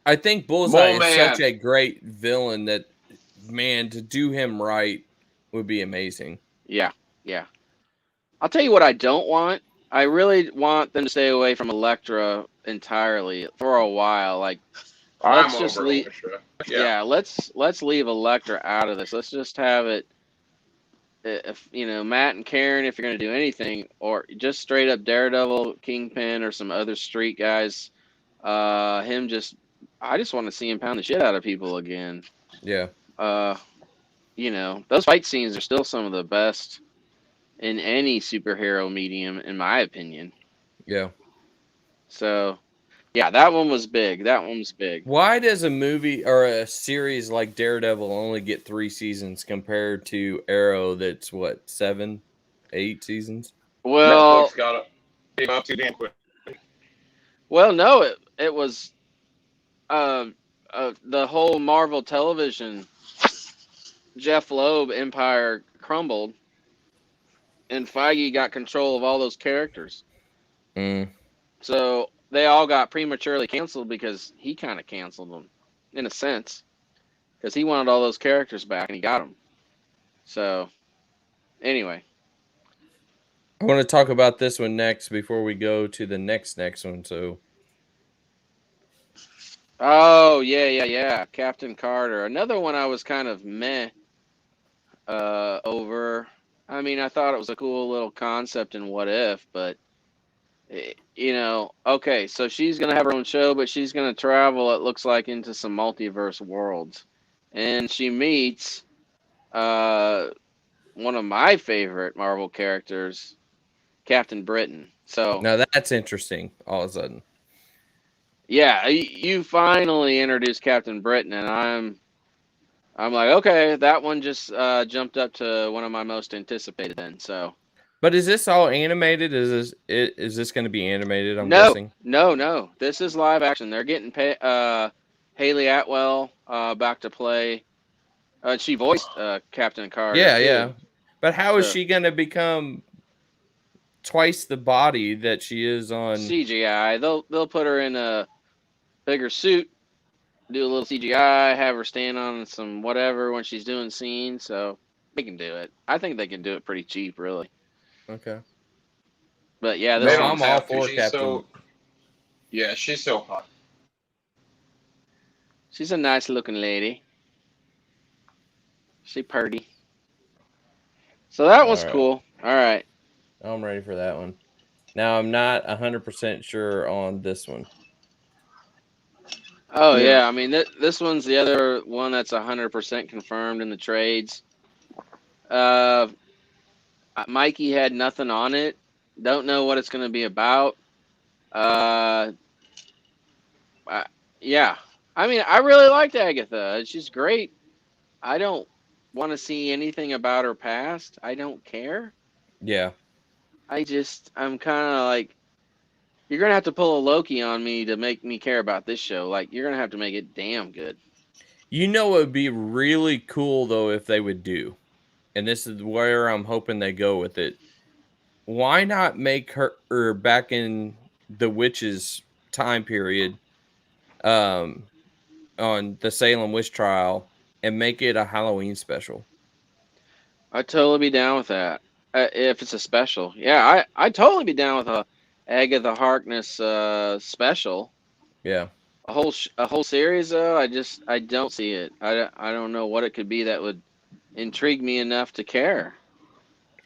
I think Bullseye Mole is such Man. a great villain that, man, to do him right would be amazing. yeah, yeah. I'll tell you what I don't want. I really want them to stay away from Elektra entirely for a while. Like, I'm let's just over leave. Alicia. Yeah. Yeah, let's leave Elektra out of this. Let's just have it. If you know Matt and Karen, if you're gonna do anything, or just straight up Daredevil, Kingpin, or some other street guys, him just. I just want to see him pound the shit out of people again. Yeah. Uh, you know, those fight scenes are still some of the best in any superhero medium, in my opinion. Yeah. So, yeah, that one was big. That one was big. Why does a movie or a series like Daredevil only get 3 seasons compared to Arrow that's what, 7, 8 seasons? Well, Netflix got it. Came up too damn quick. well, no, it was uh, the whole Marvel Television Jeff Loeb empire crumbled, and Feige got control of all those characters. Mm, So they all got prematurely canceled because he kind of canceled them, in a sense, because he wanted all those characters back and he got them. So anyway, I want to talk about this one next before we go to the next one. So, oh yeah, Captain Carter, another one I was kind of meh over. I mean, I thought it was a cool little concept in What If, but you know, okay, so she's gonna have her own show, but she's gonna travel. It looks like into some multiverse worlds, and she meets uh one of my favorite Marvel characters, Captain Britain. So now that's interesting all of a sudden. yeah, you finally introduced Captain Britain, and I'm like, okay, that one just jumped up to one of my most anticipated then. So But is this all animated? Is this going to be animated, I'm no, guessing? no, this is live action. They're getting Haley Atwell back to play. She voiced Captain Carter Yeah, too. yeah. But how is So she going to become twice the body that she is on? CGI. They'll put her in a bigger suit, do a little CGI, have her stand on some whatever when she's doing scenes. So they can do it. I think they can do it pretty cheap, really. Okay. But yeah, No, They this don't I'm one's all have to. for She's Captain. so. Yeah, she's so hot. she's a nice looking lady. She purty. So that was All right. cool. All right. I'm ready for that one. Now, I'm not 100% sure on this one. Oh Yeah. yeah, I mean this one's the other one that's 100% confirmed in the trades. Uh, Mikey had nothing on it. Don't know what it's going to be about. Uh, I, yeah, I mean I really liked Agatha. She's great. I don't want to see anything about her past. I don't care. Yeah. I'm kind of like, you're gonna have to pull a Loki on me to make me care about this show. Like, you're gonna have to make it damn good. You know what would be really cool, though, if they would do, and this is where I'm hoping they go with it. Why not make her back in the witch's time period, um, on the Salem witch trial, and make it a Halloween special? I'd totally be down with that. If it's a special, yeah, I'd totally be down with a Agatha Harkness special. Yeah, A whole series though, I don't see it. I don't know what it could be that would intrigue me enough to care.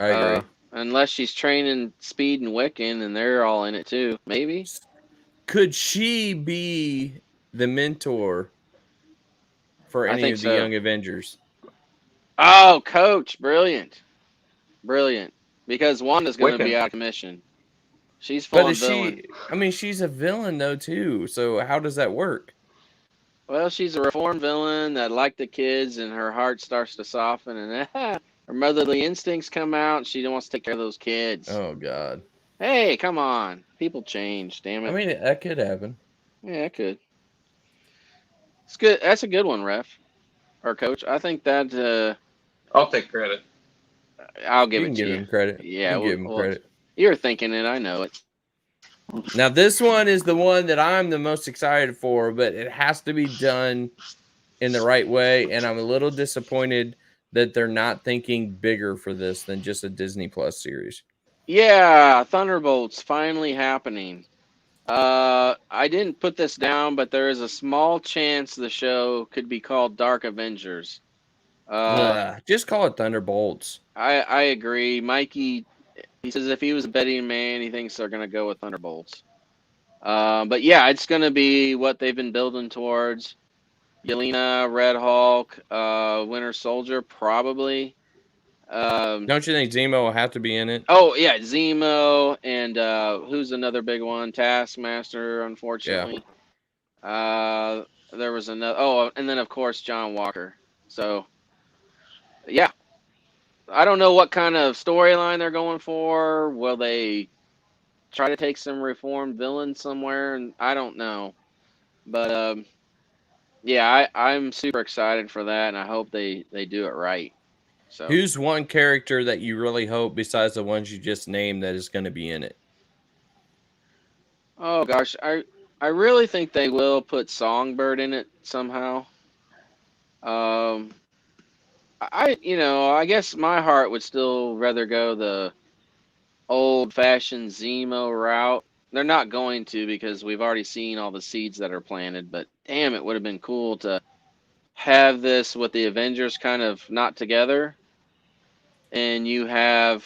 I agree. Unless she's training Speed and Wiccan, and they're all in it too. Maybe. Could she be the mentor for I any think of the so. young Avengers? Oh, Coach, brilliant, brilliant. because Wanda's going to be Wiccan. out of commission. She's full But on is villain. she? I mean, she's a villain though too. So how does that work? Well, she's a reformed villain that liked the kids, and her heart starts to soften, and her motherly instincts come out, and she wants to take care of those kids. Oh God. Hey, come on. People change, damn I it. mean, that could happen. Yeah, it could. It's good. That's a good one, ref or coach. I think that I'll take credit. I'll give You it can to give you. him credit. Yeah, You can give him well, credit. you're thinking it. I know it. Now this one is the one that I'm the most excited for, but it has to be done in the right way, and I'm a little disappointed that they're not thinking bigger for this than just a Disney Plus series. Yeah, Thunderbolts finally happening. I didn't put this down, but there is a small chance the show could be called Dark Avengers. Just call it Thunderbolts. I agree. Mikey, he says if he was a betting man, he thinks they're gonna go with Thunderbolts. But yeah, it's gonna be what they've been building towards. Yelena, Red Hulk, Winter Soldier, probably. Don't you think Zemo will have to be in it? Oh yeah, Zemo, and who's another big one? Taskmaster, unfortunately. There was another. Oh, and then of course John Walker. So yeah, I don't know what kind of storyline they're going for. Will they try to take some reformed villain somewhere? And I don't know, but yeah, I'm super excited for that, and I hope they do it right. So Who's one character that you really hope, besides the ones you just named, that is going to be in it? oh gosh, I really think they will put Songbird in it somehow. Um, I guess my heart would still rather go the old-fashioned Zemo route. They're not going to because we've already seen all the seeds that are planted. But damn, it would have been cool to have this with the Avengers kind of not together, and you have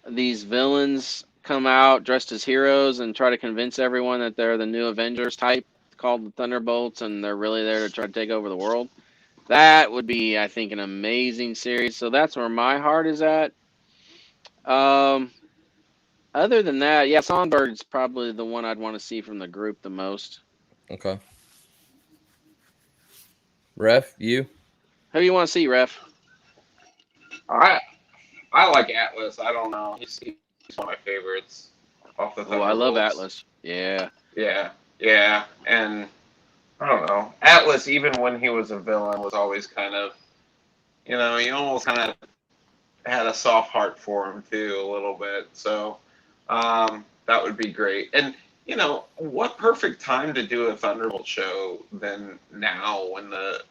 these villains come out dressed as heroes and try to convince everyone that they're the new Avengers type called the Thunderbolts, and they're really there to try to take over the world. That would be, I think, an amazing series. So that's where my heart is at. Um, Other than that, yeah, Songbird's probably the one I'd want to see from the group the most. Okay. Ref, you? Who do you want to see, Ref? I like Atlas. I don't know. He's one of my favorites off the Oh, I love Thunderbolts. Atlas. Yeah. Yeah, and I don't know. Atlas, even when he was a villain, was always kind of, you almost kind of had a soft heart for him too, a little bit. So that would be great. And what perfect time to do a Thunderbolt show than now when the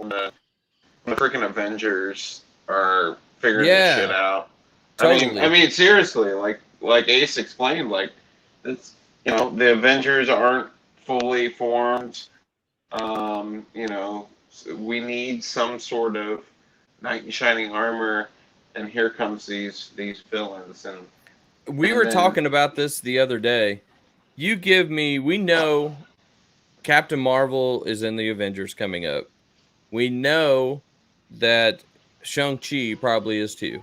freaking Avengers are figuring this shit out. Totally. I mean, seriously, like Ace explained, like it's the Avengers aren't fully formed. So we need some sort of knight in shining armor, and here comes these villains, and we were talking about this the other day. We know Captain Marvel is in the Avengers coming up. We know that Shang-Chi probably is too.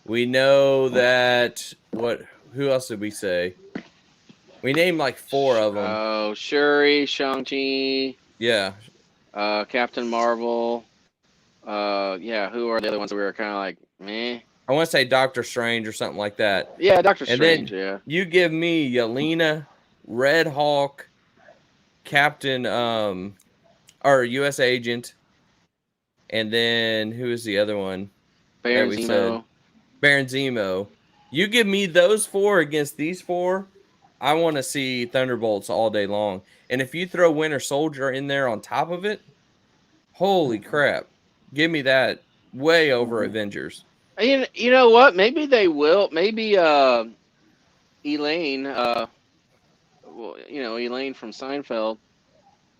We know that who else did we say? We named like 4 of them. Oh, Shuri, Shang-Chi, Yeah. Captain Marvel. Yeah, who are the other ones that we were kind of like, meh? I want to say Doctor Strange or something like that. Yeah, Doctor And Strange, then yeah. you give me Yelena, Red Hulk, Captain or US Agent, and then who is the other one? Baron that we Zemo. said? Baron Zemo. You give me those 4 against these 4, I want to see Thunderbolts all day long. And if you throw Winter Soldier in there on top of it, holy crap. Give me that way over Avengers. You know what? Maybe they will. Maybe Elaine, Elaine from Seinfeld.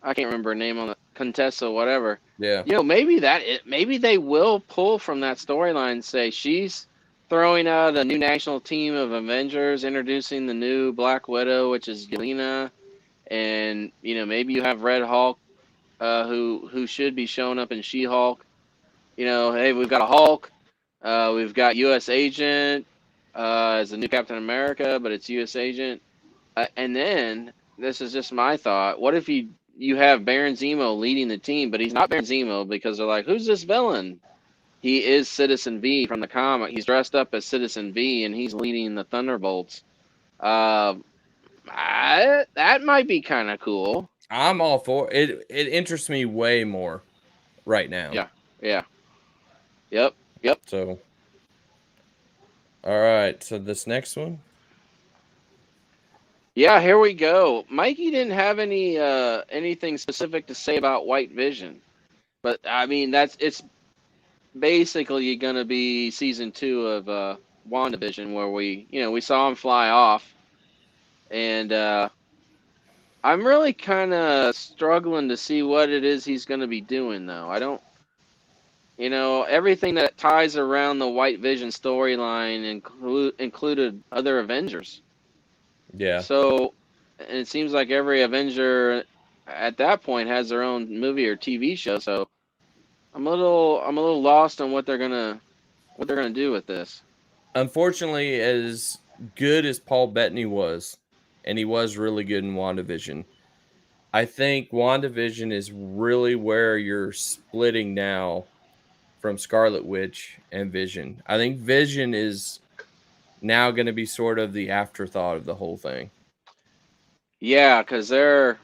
I can't remember her name on the Contessa, whatever. Yeah. Maybe maybe they will pull from that storyline and say she's throwing out a new national team of Avengers, introducing the new Black Widow, which is Yelena, and maybe you have Red Hulk, who should be showing up in She-Hulk. Hey, we've got a Hulk, we've got U.S. Agent, as a new Captain America, but it's U.S. agent. And then this is just my thought. What if you have Baron Zemo leading the team, but he's not Baron Zemo because they're like, who's this villain? He is Citizen V from the comic. He's dressed up as Citizen V, and he's leading the Thunderbolts. That might be kind of cool. I'm all for it. It interests me way more right now. Yeah. Yep. So, all right. So this next one. Yeah, here we go. Mikey didn't have anything specific to say about White Vision, but I mean it's basically going to be season 2 of WandaVision, where we saw him fly off, and I'm really kind of struggling to see what it is he's going to be doing, though. I don't, everything that ties around the White Vision storyline included other Avengers. Yeah. So, and it seems like every Avenger at that point has their own movie or TV show. So, I'm a little lost on what they're gonna do with this. Unfortunately, as good as Paul Bettany was, and he was really good in WandaVision, I think WandaVision is really where you're splitting now from Scarlet Witch and Vision. I think Vision is now going to be sort of the afterthought of the whole thing. Yeah, because they're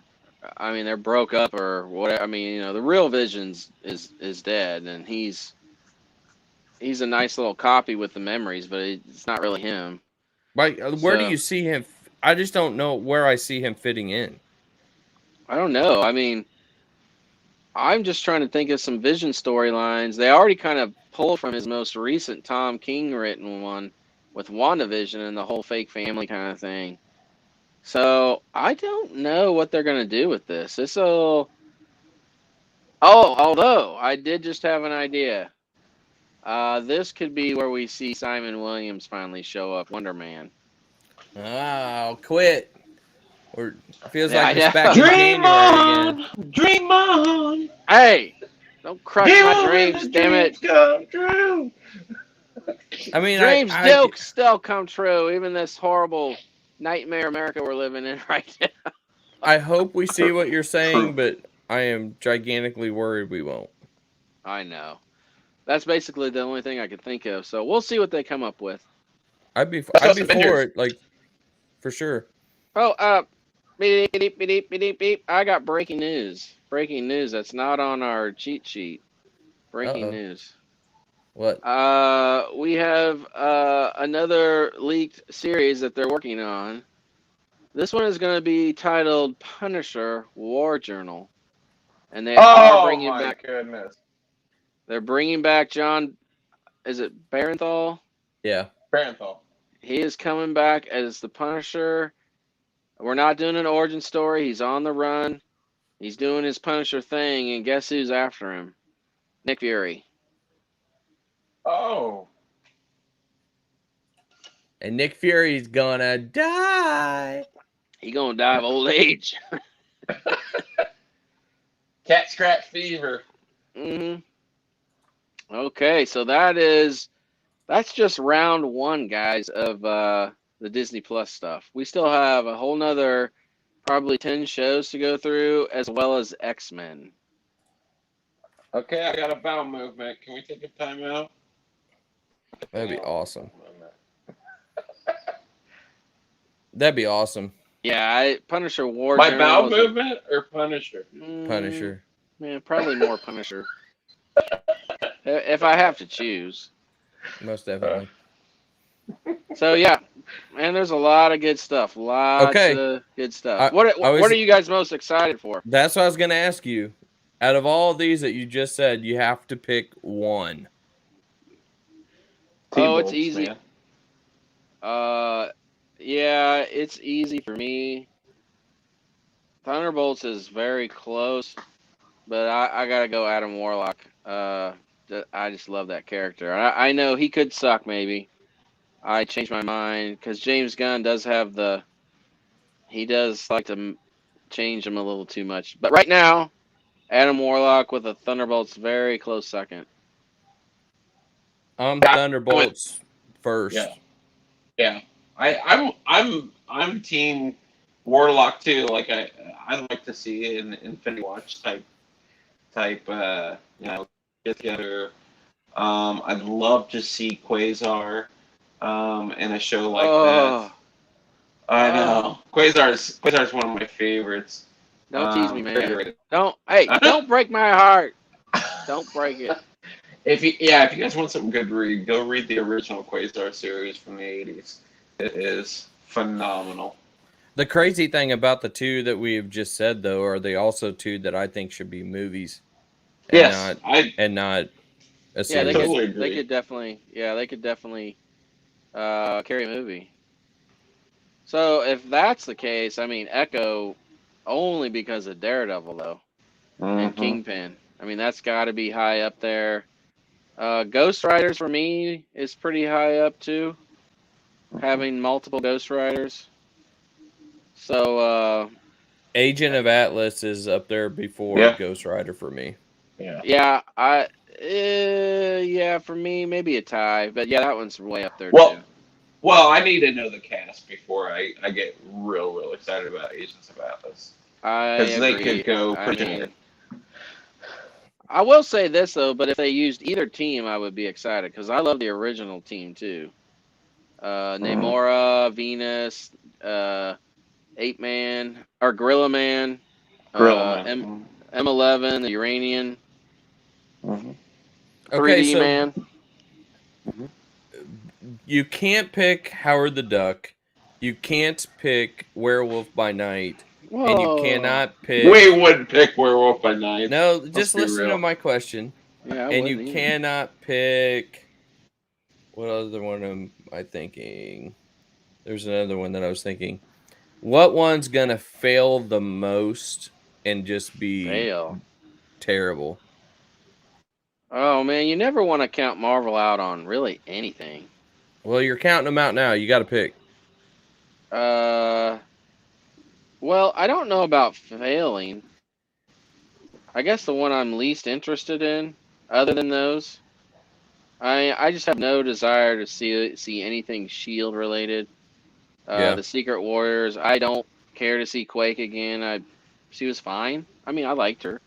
broke up or whatever. I mean, the real Vision's is dead, and he's a nice little copy with the memories, but it's not really him. Like, where do you see him? I just don't know where I see him fitting in. I don't know. I mean, I'm just trying to think of some Vision storylines. They already kind of pulled from his most recent Tom King written one with WandaVision and the whole fake family kind of thing. So I don't know what they're going to do with this. Although I did just have an idea. This could be where we see Simon Williams finally show up, Wonder Man. Oh, quit. Or feels Yeah, like it's back in Dream January again. on, dream on. Hey, don't crush my dreams, damn it. Come true. I mean, Dreams do still come true, even this horrible nightmare America we're living in right now. I hope we see what you're saying, but I am gigantically worried we won't. I know. That's basically the only thing I could think of. So we'll see what they come up with. I'd be for it, like, for sure. Oh, beep, beep, beep, beep, beep, beep. I got breaking news. Breaking news. That's not on our cheat sheet. Breaking news. What? We have another leaked series that they're working on. This one is going to be titled Punisher War Journal, and they are bringing back. Goodness. They're bringing back John. Is it Barenthal? Yeah. Barenthal. He is coming back as the Punisher. We're not doing an origin story. He's on the run. He's doing his Punisher thing, and guess who's after him? Nick Fury. Oh. And Nick Fury's gonna die. He gonna die of old age. Cat scratch fever. Mm-hmm. Okay, so that's just round 1, guys, of the Disney Plus stuff. We still have a whole nother probably 10 shows to go through, as well as X-Men. Okay, I got a bowel movement. Can we take a time out? That'd be awesome. That'd be awesome. Yeah, Punisher War. My bowel movement or Punisher? Punisher. Yeah, probably more Punisher. If I have to choose. Most definitely. So yeah, man, there's a lot of good stuff. Lots of good stuff. What are you guys most excited for? That's what I was gonna ask you. Out of all of these that you just said, you have to pick one. It's easy. Man. Yeah, it's easy for me. Thunderbolts is very close, but I gotta go Adam Warlock. I just love that character. I know he could suck, maybe. I changed my mind because James Gunn does have he does like to change him a little too much. But right now, Adam Warlock with the Thunderbolts, very close second. Thunderbolts first. Yeah. Yeah, I'm team Warlock too. Like I'd like to see an Infinity Watch type get together. I'd love to see Quasar in a show like that. Oh, I oh, know Quasar's one of my favorites. don't tease me, man. Favorite. Don't break my heart. Don't break it. If you guys want something good to read, go read the original Quasar series from the '80s. It is phenomenal. The crazy thing about the two that we have just said, though, are they also two that I think should be movies and Yes, not I and not a Yeah, series. totally they agree. could definitely, yeah, they could definitely carry a movie. So if that's the case, I mean, Echo only because of Daredevil though, and Mm-hmm. Kingpin. I mean, that's got to be high up there. Ghost Riders for me is pretty high up too, having multiple Ghost Riders. So Agent of Atlas is up there before Yeah, Ghost Rider for me. yeah. yeah, yeah, for me maybe a tie, but yeah, that one's way up there Well, too. I need to know the cast before I get real excited about Agents of Atlas I because they could agree. go I pretty. mean, I will say this though, but if they used either team, I would be excited because I love the original team too. Mm, Namora, Venus, Ape Man or Gorilla Man, Gorilla Man. M M11, the Uranian, Mm-hmm. Okay, 3D so Man. Mm-hmm. you can't pick Howard the Duck, you can't pick Werewolf by Night, and you Whoa. cannot We pick. wouldn't pick Werewolf by Night. No, Let's just be listen to real. my question. Yeah, I And you wouldn't either. cannot pick. What other one am I thinking? There's another one that I was thinking. What one's gonna fail the most and just be Fail. terrible? Oh man, you never want to count Marvel out on really anything. Well, you're counting them out now. You got to pick. Uh, well, I don't know about failing. I guess the one I'm least interested in, other than those, I just have no desire to see anything Shield related. Yeah. The Secret Warriors, I don't care to see Quake again. She was fine. I mean, I liked her.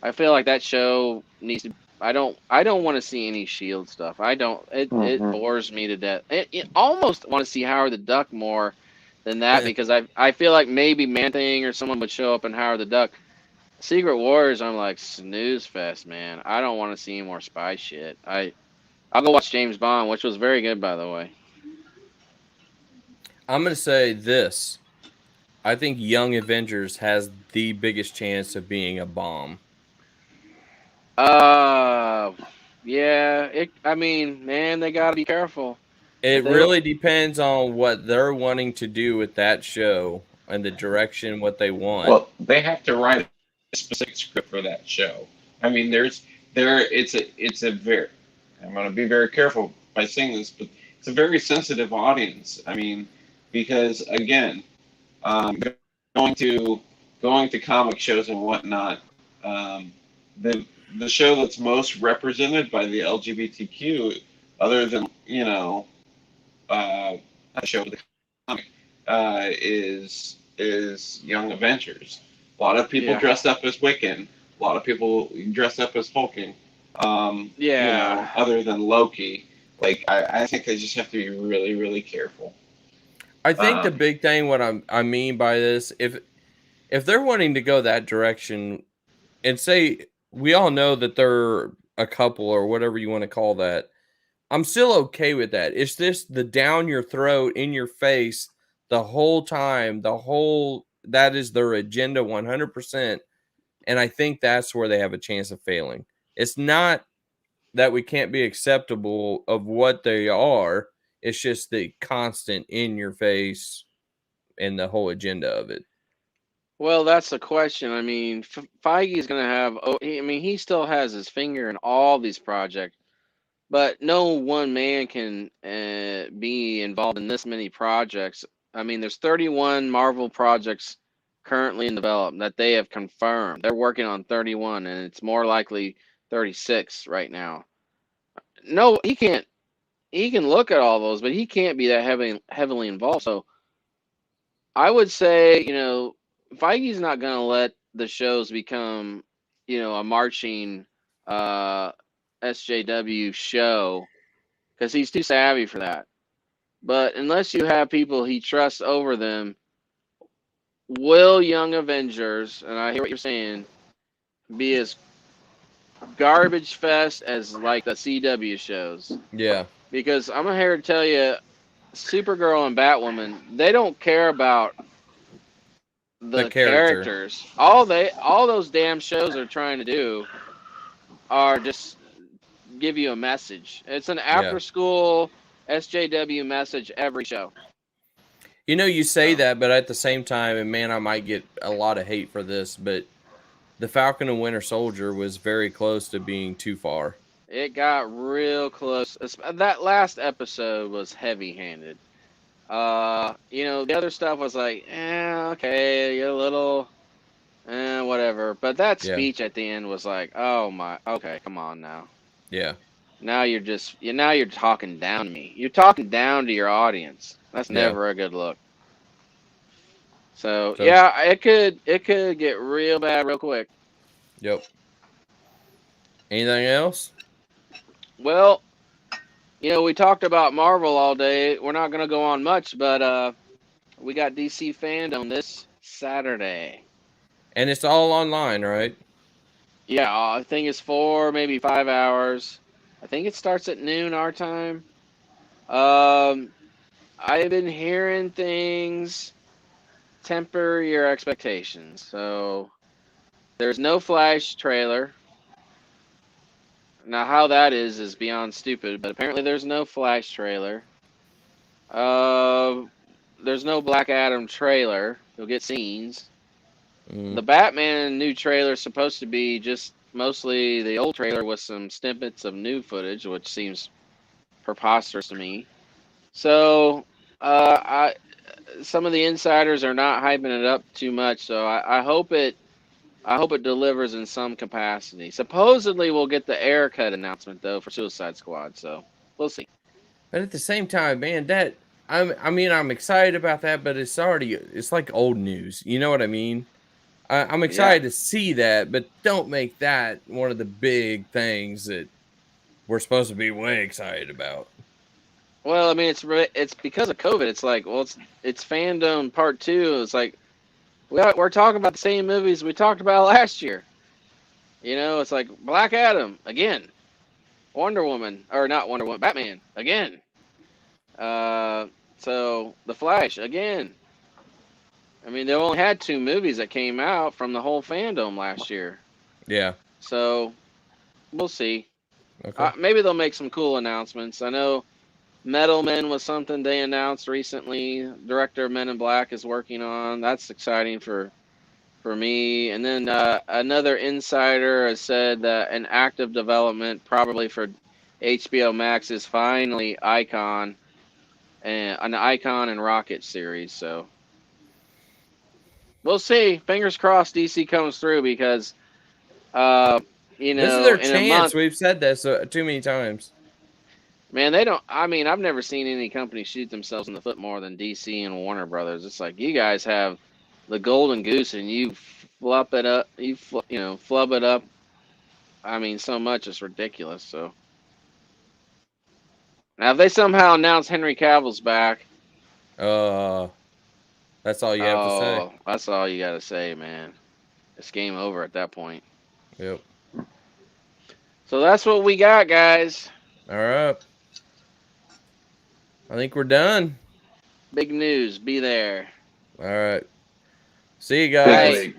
I feel like that show needs to. I don't want to see any Shield stuff. I don't. It Mm-hmm. bores me to death. It almost want to see Howard the Duck more than that because I feel like maybe Man Thing or someone would show up in Howard the Duck. Secret Warriors, I'm like snooze fest, man. I don't want to see any more spy shit. I'll go watch James Bond, which was very good by the way. I'm gonna say this. I think Young Avengers has the biggest chance of being a bomb. Uh, yeah. I mean, man, they gotta be careful if It they don't. really depends on what they're wanting to do with that show and the direction what they want. Well, they have to write a specific script for that show. I mean, it's a very. I'm going to be very careful by saying this, but it's a very sensitive audience. I mean, because again, um, going to going to comic shows and whatnot, um, the show that's most represented by the LGBTQ, other than uh, a show with the comic, is Young Avengers. A lot of people Yeah, dressed up as Wiccan. A lot of people dressed up as Hulking. yeah. Other than Loki, like I think they just have to be really careful. I think the Um, big thing what I mean by this, if they're wanting to go that direction and say we all know that they're a couple or whatever you want to call that, I'm still okay with that. It's just the down your throat, in your face the whole time, that is their agenda 100%. And I think that's where they have a chance of failing. It's not that we can't be acceptable of what they are. It's just the constant in your face and the whole agenda of it. Well, that's the question. I mean, Feige is going to have. Oh, I mean, he still has his finger in all these projects, but no one man can be involved in this many projects. I mean, there's 31 Marvel projects currently in development that they have confirmed. They're working on 31, and it's more likely 36 right now. No, he can't. he can look at all those, but he can't be that heavily involved. So I would say, Feige's not going to let the shows become, a marching SJW show because he's too savvy for that. But unless you have people he trusts over them, will Young Avengers, and I hear what you're saying, be as garbage fest as like the CW shows? Yeah. Because I'm here to tell you, Supergirl and Batwoman, they don't care about the character. characters. All those damn shows are trying to do are just give you a message. It's an after school SJW message every show. You say that, but at the same time, and man, I might get a lot of hate for this, but the Falcon and Winter Soldier was very close to being too far. It got real close. That last episode was heavy-handed. The other stuff was like, okay, you're a little, whatever. But that speech at the end was like, oh my, okay, come on now. Yeah. Now you're talking down to me. You're talking down to your audience. That's never a good look. So yeah, it could get real bad real quick. Yep. Anything else? Well, we talked about Marvel all day. We're not going to go on much, but we got DC Fandom this Saturday. And it's all online, right? Yeah, I think it's 4, maybe 5 hours. I think it starts at noon our time. I've been hearing things. Temper your expectations. So there's no Flash trailer. Now, how that is beyond stupid, but apparently there's no Flash trailer. There's no Black Adam trailer. You'll get scenes. The Batman new trailer is supposed to be just mostly the old trailer with some snippets of new footage, which seems preposterous to me. So, some of the insiders are not hyping it up too much, so I hope it delivers in some capacity. Supposedly we'll get the air cut announcement though for Suicide Squad, so we'll see. But at the same time, man, I'm excited about that, but it's like old news. You know what I mean? I'm excited to see that, but don't make that one of the big things that we're supposed to be way excited about. Well, I mean, it's because of COVID. It's like, well, it's fandom part 2. It's like we're talking about the same movies we talked about last year. It's like Black Adam again, Wonder Woman, or not Wonder Woman, Batman again. So the Flash again. I mean, they only had 2 movies that came out from the whole fandom last year. Yeah. So we'll see. Okay. Maybe they'll make some cool announcements. I know Metal Men was something they announced recently. Director of Men in Black is working on. That's exciting for me. And then another insider has said that an active development probably for HBO Max is finally Icon, and an Icon and Rocket series. So we'll see. Fingers crossed DC comes through because this is their in chance. a month, We've said this too many times. Man, they don't. I mean, I've never seen any company shoot themselves in the foot more than DC and Warner Brothers. It's like you guys have the golden goose, and you flub it up. Flub it up. I mean, so much it's ridiculous. So now, if they somehow announce Henry Cavill's back, that's all you have to say. That's all you got to say, man. It's game over at that point. Yep. So that's what we got, guys. All right. I think we're done. Big news. Be there. All right. See you guys.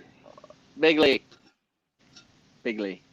Big league. Big league.